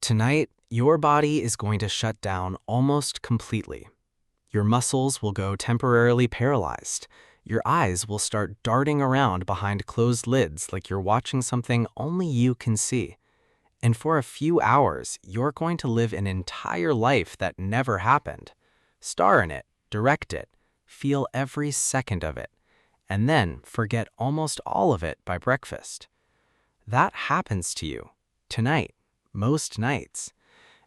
Tonight, your body is going to shut down almost completely. Your muscles will go temporarily paralyzed. Your eyes will start darting around behind closed lids like you're watching something only you can see. And for a few hours, you're going to live an entire life that never happened. Star in it, direct it, feel every second of it, and then forget almost all of it by breakfast. That happens to you tonight, most nights.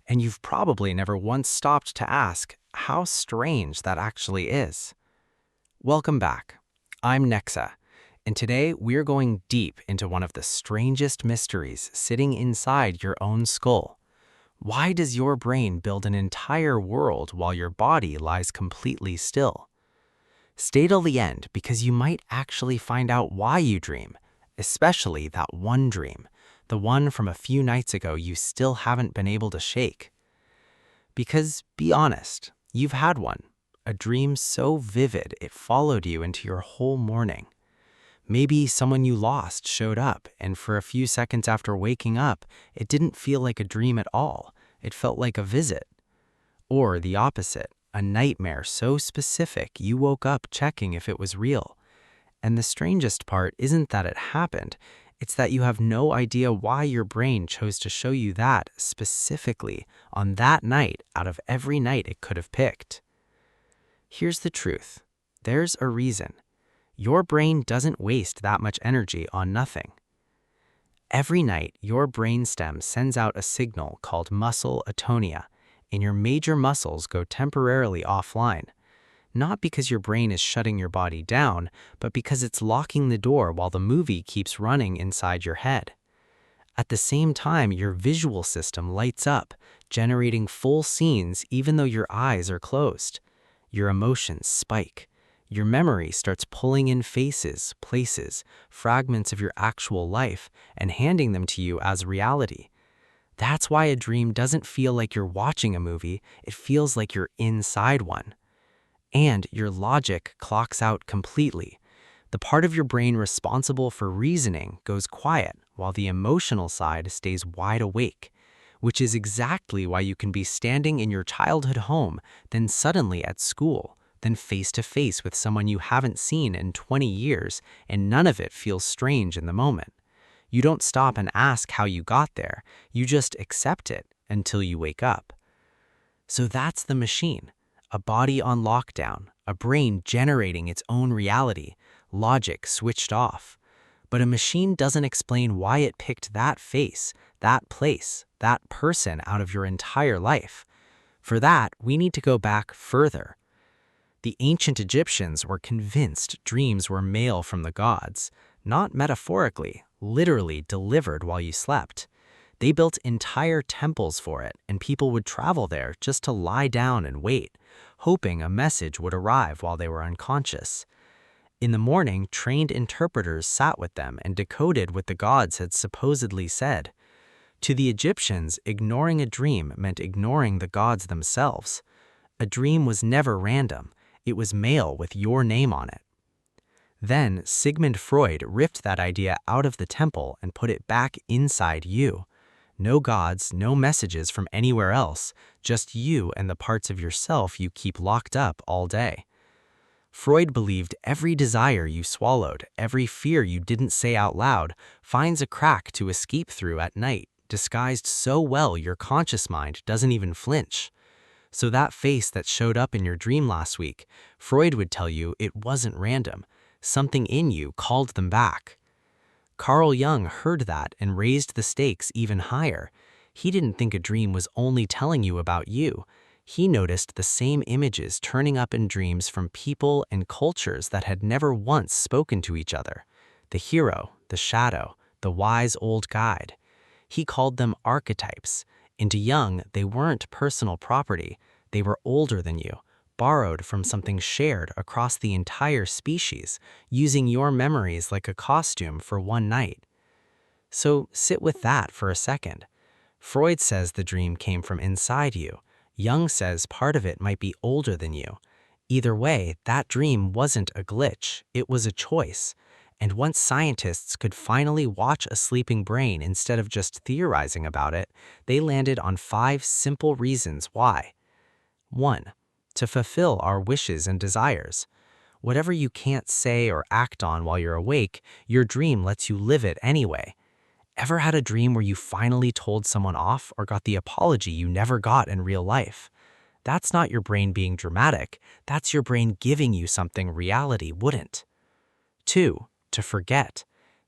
And you've probably never once stopped to ask how strange that actually is. Welcome back. I'm Nexa, and today we're going deep into one of the strangest mysteries sitting inside your own skull. Why does your brain build an entire world while your body lies completely still? Stay till the end because you might actually find out why you dream, especially that one dream, the one from a few nights ago you still haven't been able to shake. Because, be honest, you've had one, a dream so vivid it followed you into your whole morning. Maybe someone you lost showed up, and for a few seconds after waking up, it didn't feel like a dream at all. It felt like a visit. Or the opposite, a nightmare so specific you woke up checking if it was real. And the strangest part isn't that it happened, it's that you have no idea why your brain chose to show you that specifically on that night out of every night it could have picked. Here's the truth. There's a reason. Your brain doesn't waste that much energy on nothing. Every night, your brainstem sends out a signal called muscle atonia, and your major muscles go temporarily offline. Not because your brain is shutting your body down, but because it's locking the door while the movie keeps running inside your head. At the same time, your visual system lights up, generating full scenes even though your eyes are closed. Your emotions spike. Your memory starts pulling in faces, places, fragments of your actual life, and handing them to you as reality. That's why a dream doesn't feel like you're watching a movie, it feels like you're inside one. And your logic clocks out completely. The part of your brain responsible for reasoning goes quiet, while the emotional side stays wide awake, which is exactly why you can be standing in your childhood home, then suddenly at school, then face to face with someone you haven't seen in 20 years, and none of it feels strange in the moment. You don't stop and ask how you got there, you just accept it until you wake up. So that's the machine. A body on lockdown, a brain generating its own reality, logic switched off. But a machine doesn't explain why it picked that face, that place, that person out of your entire life. For that, we need to go back further. The ancient Egyptians were convinced dreams were mail from the gods, not metaphorically, literally delivered while you slept. They built entire temples for it, and people would travel there just to lie down and wait, hoping a message would arrive while they were unconscious. In the morning, trained interpreters sat with them and decoded what the gods had supposedly said. To the Egyptians, ignoring a dream meant ignoring the gods themselves. A dream was never random. It was mail with your name on it. Then, Sigmund Freud ripped that idea out of the temple and put it back inside you. No gods, no messages from anywhere else, just you and the parts of yourself you keep locked up all day. Freud believed every desire you swallowed, every fear you didn't say out loud, finds a crack to escape through at night, disguised so well your conscious mind doesn't even flinch. So that face that showed up in your dream last week, Freud would tell you it wasn't random. Something in you called them back. Carl Jung heard that and raised the stakes even higher. He didn't think a dream was only telling you about you. He noticed the same images turning up in dreams from people and cultures that had never once spoken to each other. The hero, the shadow, the wise old guide. He called them archetypes. And to Jung, they weren't personal property. They were older than you, borrowed from something shared across the entire species, using your memories like a costume for one night. So sit with that for a second. Freud says the dream came from inside you. Jung says part of it might be older than you. Either way, that dream wasn't a glitch, it was a choice. And once scientists could finally watch a sleeping brain instead of just theorizing about it, they landed on 5 simple reasons why. 1. To fulfill our wishes and desires. Whatever you can't say or act on while you're awake, your dream lets you live it anyway. Ever had a dream where you finally told someone off or got the apology you never got in real life? That's not your brain being dramatic, that's your brain giving you something reality wouldn't. 2. To forget.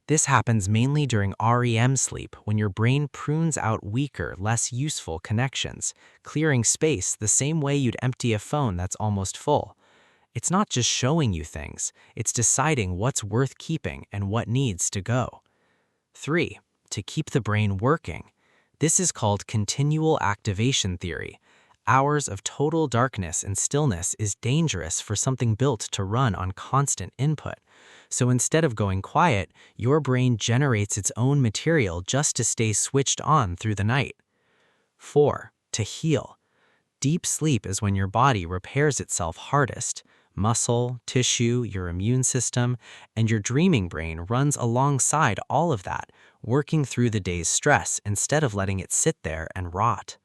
This happens mainly during REM sleep when your brain prunes out weaker, less useful connections, clearing space the same way you'd empty a phone that's almost full. It's not just showing you things, it's deciding what's worth keeping and what needs to go. 3. To keep the brain working. This is called continual activation theory. Hours of total darkness and stillness is dangerous for something built to run on constant input. So instead of going quiet, your brain generates its own material just to stay switched on through the night. 4. To heal. Deep sleep is when your body repairs itself hardest. Muscle, tissue, your immune system, and your dreaming brain runs alongside all of that, working through the day's stress instead of letting it sit there and rot.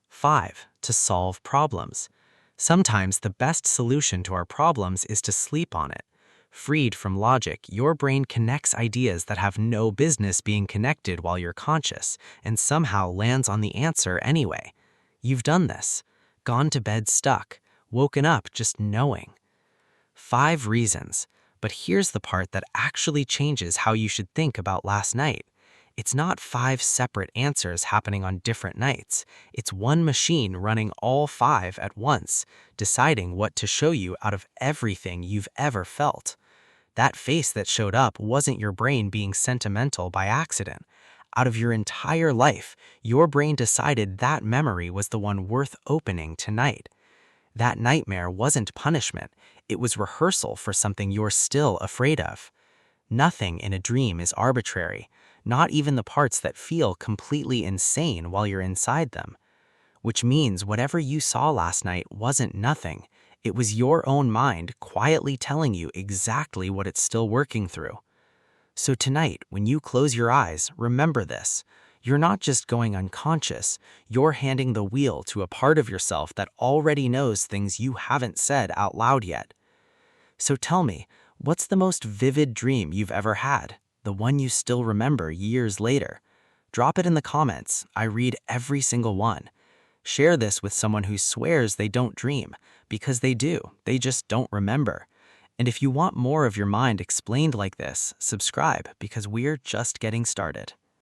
5. To solve problems. Sometimes the best solution to our problems is to sleep on it. Freed from logic, your brain connects ideas that have no business being connected while you're conscious, and somehow lands on the answer anyway. You've done this. Gone to bed stuck. Woken up just knowing. 5 reasons. But here's the part that actually changes how you should think about last night. It's not 5 separate answers happening on different nights. It's one machine running all 5 at once, deciding what to show you out of everything you've ever felt. That face that showed up wasn't your brain being sentimental by accident. Out of your entire life, your brain decided that memory was the one worth opening tonight. That nightmare wasn't punishment, it was rehearsal for something you're still afraid of. Nothing in a dream is arbitrary, not even the parts that feel completely insane while you're inside them. Which means whatever you saw last night wasn't nothing. It was your own mind quietly telling you exactly what it's still working through. So tonight, when you close your eyes, remember this. You're not just going unconscious, you're handing the wheel to a part of yourself that already knows things you haven't said out loud yet. So tell me, what's the most vivid dream you've ever had? The one you still remember years later? Drop it in the comments. I read every single one. Share this with someone who swears they don't dream, because they do, they just don't remember. And if you want more of your mind explained like this, subscribe because we're just getting started.